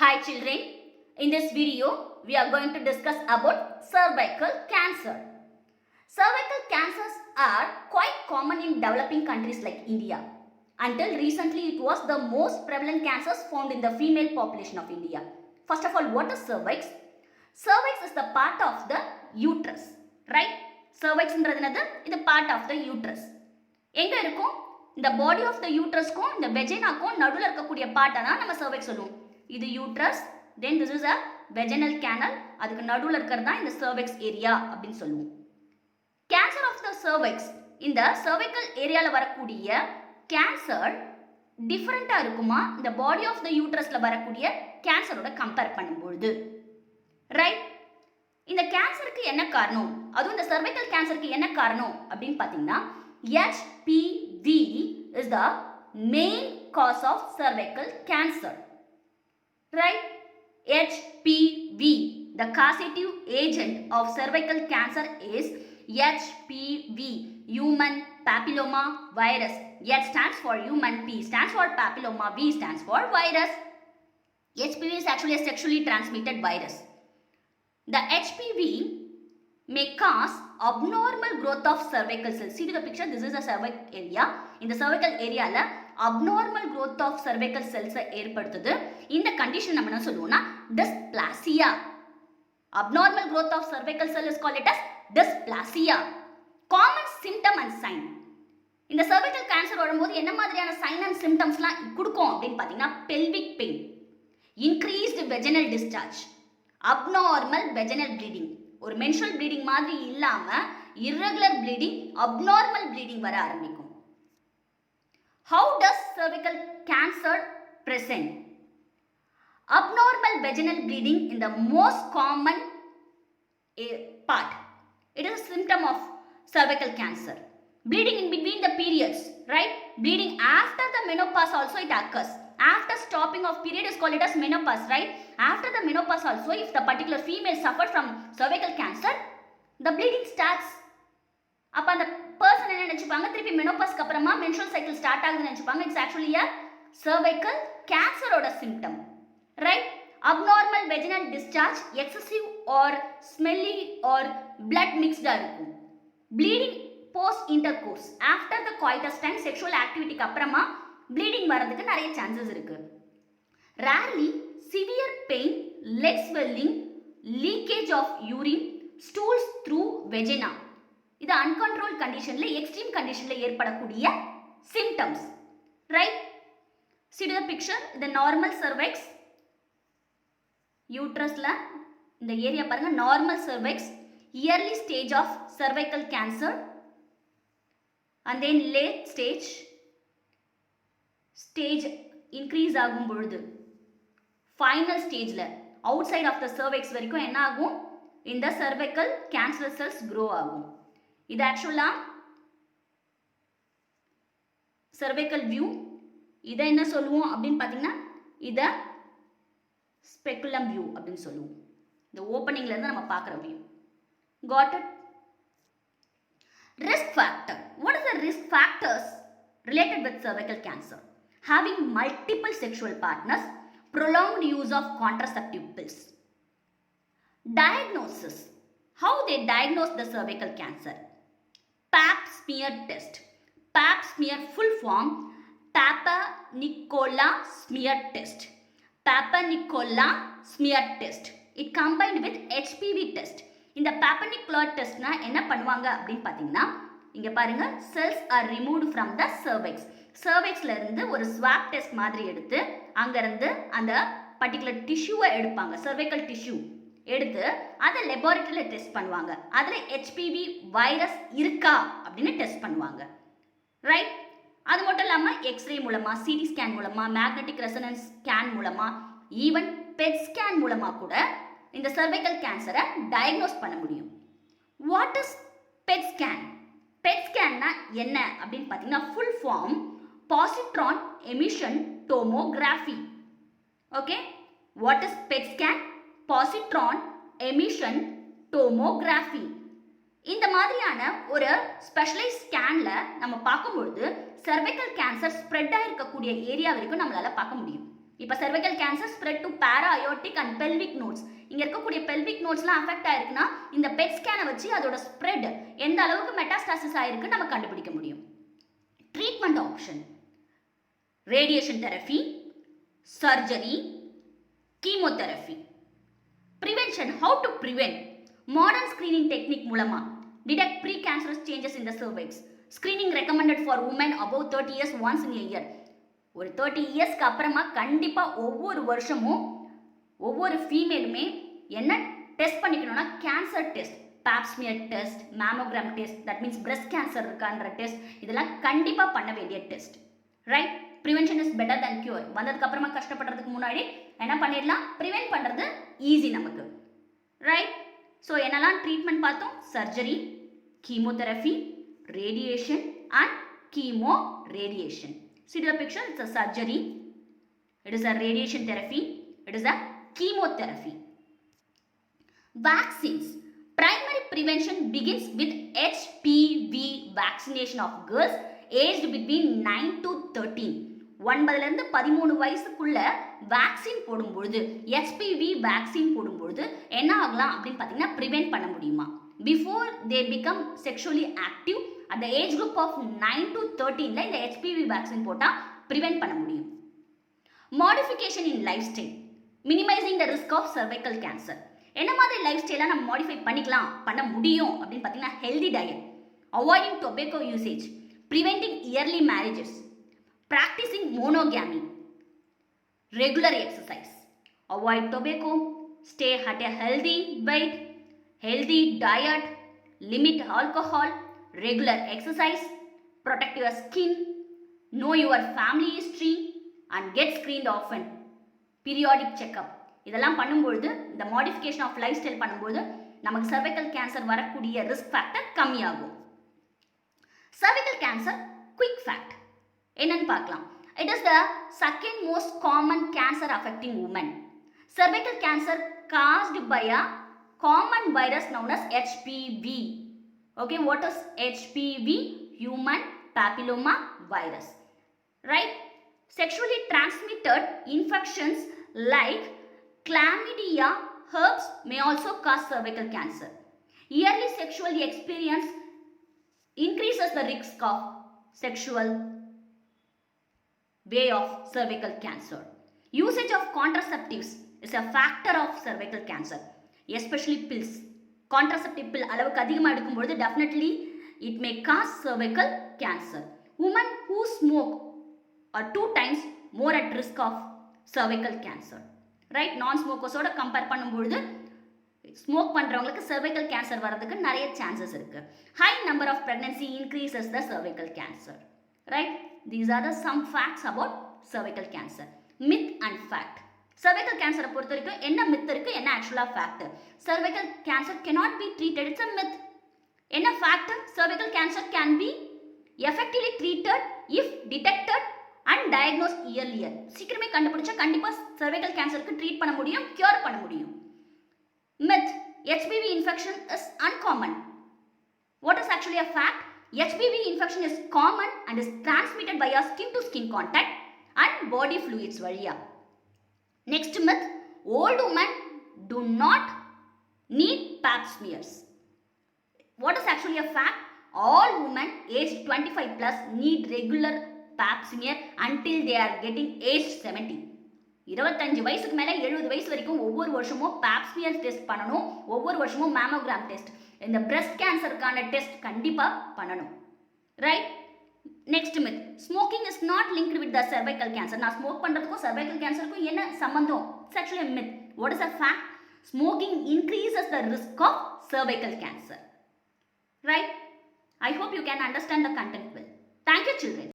Hi children, in this video we are going to discuss about cervical cancer. Cervical cancers are quite common in developing countries like India. Until recently it was the most prevalent cancers found in the female population of India. First of all, what is cervix? Cervix is the part of the uterus, right? Cervix is the part of the uterus. எங்க இருக்கும்? இந்த body of the uterus க்கும் இந்த vagina க்கும் நடுவுல இருக்கக்கூடிய part தான் நம்ம cervix சொல்லுவோம். இது uterus, then this is a vaginal canal. அதுக்கு நடுவுல இருக்கிறது தான் இந்த cervix area அப்படினு சொல்லுவோம். Cancer of the cervix, இந்த cervical areaல வரக்கூடிய கேன்சர் டிஃபரண்டா இருக்குமா இந்த பாடி ஆஃப் த யூட்ரஸ்ல வரக்கூடிய கேன்சரோட கம்பேர் பண்ணும்போது? ரைட், இந்த கேன்சருக்கு என்ன காரணம், அதுவும் இந்த cervical கேன்சருக்கு என்ன காரணம் அப்படின்னு பார்த்தீங்கன்னா HPV is the main cause of cervical cancer. Right? HPV, the causative agent of cervical cancer is HPV, human papilloma virus. H stands for human, P stands for papilloma, V stands for virus. HPV is actually a sexually transmitted virus. The HPV may cause abnormal growth of cervical cells. See to the picture, this is a cervical area. In the cervical area la abnormal growth of cervical cells ஏற்படுத்துது. இந்த condition நம்ம என்ன சொல்லுவோம்னா dysplasia. Abnormal growth of cervical cell is called as dysplasia. Common symptom and sign. இந்த cervical cancer வரும்போது என்ன மாதிரியான sign and symptomsலாம் கொடுக்கும் அப்படின்னு பார்த்தீங்கன்னா pelvic pain, increased vaginal discharge, abnormal vaginal bleeding. ஒரு menstrual bleeding மாதிரி இல்லாம irregular bleeding, abnormal bleeding வர ஆரம்பிக்கும். How does cervical cancer present? Abnormal vaginal bleeding in the most common part. It is a symptom of cervical cancer. Bleeding in between the periods, right? Bleeding after the menopause also it occurs. After stopping of period is called it as menopause, right? After the menopause also, if the particular female suffered from cervical cancer, the bleeding starts. அப்ப அந்த person என்ன நினைச்சுப்பாங்க, திருப்பி menopause அப்புறமா menstrual cycle start ஆகுதுன்னு நினைச்சுப்பாங்க. It's actually a cervical cancer ஓட symptom, right? Abnormal vaginal discharge, excessive or smelly or blood mixed இருக்கும். Bleeding post intercourse, after the coitus time sexual activity அப்புறமா bleeding வரதுக்கு நிறைய chances இருக்கு. Rarely severe pain, leg swelling, leakage of urine, stools through vagina. இது uncontrolled conditionல extreme conditionல ஏற்படக்கூடிய symptoms, right? See the picture, the normal cervix, uterusல இந்த area பாருங்க, normal cervix, early stage of cervical cancer and then late stage increase ஆகும் பொழுது final stageல outside of the cervix வரைக்கும் என்ன ஆகும், இந்த cervical cancer cells grow ஆகும். இது ஆக்சுவலா cervical view. இதை என்ன சொல்லுவோம் அப்படின்னு பார்த்தீங்கன்னா இதை speculum view அப்படின்னு சொல்லுவோம். இந்த ஓப்பனிங்ல இருந்து நம்ம பார்க்குற view. Got it? Risk factor. What are the risk factors related with cervical cancer? Having multiple sexual partners, prolonged use of contraceptive pills. Diagnosis. How they diagnose the cervical cancer? Pap smear test. Pap smear full form Papa-Nicola smear test. Papa-Nicola smear test. It combined with HPV test. இந்த Papa-Nicola testனா என்ன பண்ணுவாங்க அப்படின்னு பார்த்தீங்கன்னா இங்க பாருங்க, cells are removed from the cervix. cervixல இருந்து ஒரு swab test மாதிரி எடுத்து அங்க இருந்து அந்த particular tissue எடுப்பாங்க, cervical tissue எடுத்து அதை laboratoryல டெஸ்ட் பண்ணுவாங்க. அதுல HPV வைரஸ் இருக்கா அப்படின்னு டெஸ்ட் பண்ணுவாங்க, ரைட்? அது மட்டும் இல்லாம எக்ஸ்ரே மூலமா, சிடி ஸ்கேன் மூலமா, மேக்னெட்டிக் ரெசனன்ஸ் ஸ்கேன் மூலமா, ஈவன் பெட் ஸ்கேன் மூலமா கூட இந்த cervical கேன்சரை டயக்னோஸ் பண்ண முடியும். What is PET scan? PET ஸ்கேன்னா என்ன அப்படின்னு பார்த்தீங்கன்னா full form positron emission tomography. Okay, what is PET scan? Positron emission tomography. இந்த மாதிரியான ஒரு ஸ்பெஷலைஸ் ஸ்கேன்ல நம்ம பார்க்கும்பொழுது cervical cancer ஸ்ப்ரெட் ஆயிருக்கக்கூடிய ஏரியா வரைக்கும் நம்மளால பார்க்க முடியும். இப்போ cervical cancer spread to para-aortic and pelvic nodes. இங்க இருக்கக்கூடிய pelvic nodesலாம் அஃபெக்ட் ஆயிருக்குன்னா இந்த பெட் ஸ்கேனை வச்சு அதோட ஸ்ப்ரெட் எந்த அளவுக்கு மெட்டாஸ்டாசிஸ் ஆயிருக்கு நம்ம கண்டுபிடிக்க முடியும். Treatment option radiation therapy, surgery, chemotherapy. Prevention, how to prevent? Modern screening technique மூலமா detect precancerous changes in the cervix. Screening recommended for woman above 30 years once in a year. ஒரு 30 இயர்ஸ்க்கு அப்புறமா கண்டிப்பாக ஒவ்வொரு வருஷமும் ஒவ்வொரு ஃபீமேலுமே என்ன டெஸ்ட் பண்ணிக்கணும்னா cancer test, pap smear test, mammogram test, that means breast cancer இருக்கான்ற டெஸ்ட், இதெல்லாம் கண்டிப்பாக பண்ண வேண்டிய test. Right? Prevention is better than cure. வந்ததுக்கு அப்புறமா கஷ்டப்படுறதுக்கு முன்னாடி என்ன பண்ணிடலாம்? ப்ரிவென்ட் பண்ணுறது ஈஸி நமக்கு. ரைட்? ஸோ என்னெல்லாம் ட்ரீட்மெண்ட் பார்த்தோம்? Surgery, chemotherapy, radiation and chemo radiation. See the picture, it's a surgery, it is a radiation therapy, it is a chemotherapy. Vaccines. Primary prevention begins with HPV vaccination of girls aged between 9 to 13. 9லேருந்து 13 வயசுக்குள்ள vaccine போடும்பொழுது, HPV vaccine போடும்பொழுது என்ன ஆகலாம் அப்படின்னு பார்த்தீங்கன்னா prevent பண்ண முடியுமா? Before they become sexually active, at the age group of 9 to 13ல இந்த HPV vaccine போட்டால் prevent பண்ண முடியும். Modification in lifestyle, minimising the risk of cervical cancer. என்ன மாதிரி லைஃப் ஸ்டைலாக நம்ம மாடிஃபை பண்ண முடியும் அப்படின்னு பார்த்தீங்கன்னா healthy diet, avoiding tobacco usage, preventing early marriages, practising monogamy, regular exercise, avoid tobacco, stay at a healthy weight, healthy diet, limit alcohol, regular exercise, protect your skin, know your family history and get screened often. Periodic checkup. இதெல்லாம் பண்ணும்பொழுது, இந்த modification of life style பண்ணும்போது நமக்கு cervical cancer வரக்கூடிய risk factor கம்மியாகும். cervical cancer quick fact என்னன்னு பார்க்கலாம். It is the second most common cancer affecting women. cervical cancer caused by a common virus known as HPV. Okay, what is HPV? Human papilloma virus. Right? Sexually transmitted infections like chlamydia, herpes may also cause cervical cancer. Yearly sexual experience increases the risk of sexual way of cervical cancer. Usage of contraceptives is a factor of cervical cancer. Especially pills. Contraceptive pill அளவுக்கு அதிகமாக எடுக்கும்போது definitely it may cause cervical cancer. Women who smoke are 2 times more at risk of cervical cancer. Right? Non-smokers ஓட compare பண்ணும்பொழுது smoke பண்ணுறவங்களுக்கு cervical cancer வரதுக்கு நிறைய chances இருக்கு. High number of pregnancy increases the cervical cancer. Right? These are the some facts about cervical cancer. Myth and fact. cervical cancer பொறுத்த வரைக்கும் என்ன myth இருக்கு, என்ன ஆக்சுவலா fact? cervical cancer cannot be treated, it's a myth. என்ன fact? cervical cancer can be effectively treated if detected and diagnosed earlier. சீக்கிரமே கண்டுபிடிச்சா கண்டிப்பா cervical cancerக்கு ட்ரீட் பண்ண முடியும், கியூர் பண்ண முடியும். myth, HPV infection is uncommon. What is actually a fact? HPV infection is common and is transmitted by a skin to skin contact and body fluids வழியா. Next myth, old women do not need pap smears. What is actually a fact? All women aged 25 plus need regular pap smear until they are getting aged 70. 25 வயசுக்கு மேலே 70 வயசு வரைக்கும் ஒவ்வொரு வருஷமும் pap smear test பண்ணணும், ஒவ்வொரு வருஷமும் மேமோகிராம் டெஸ்ட், இந்த பிரஸ்ட் கேன்சருக்கான டெஸ்ட் கண்டிப்பாக பண்ணணும். Right? Next myth, smoking is not linked with the cervical cancer. நான் ஸ்மோக் பண்ணுறதுக்கும் cervical cancerக்கும் என்ன சம்பந்தம்? It's actually a myth. What is a fact? Smoking increases the risk of cervical cancer. Right? I hope you can understand the content well. Thank you, children.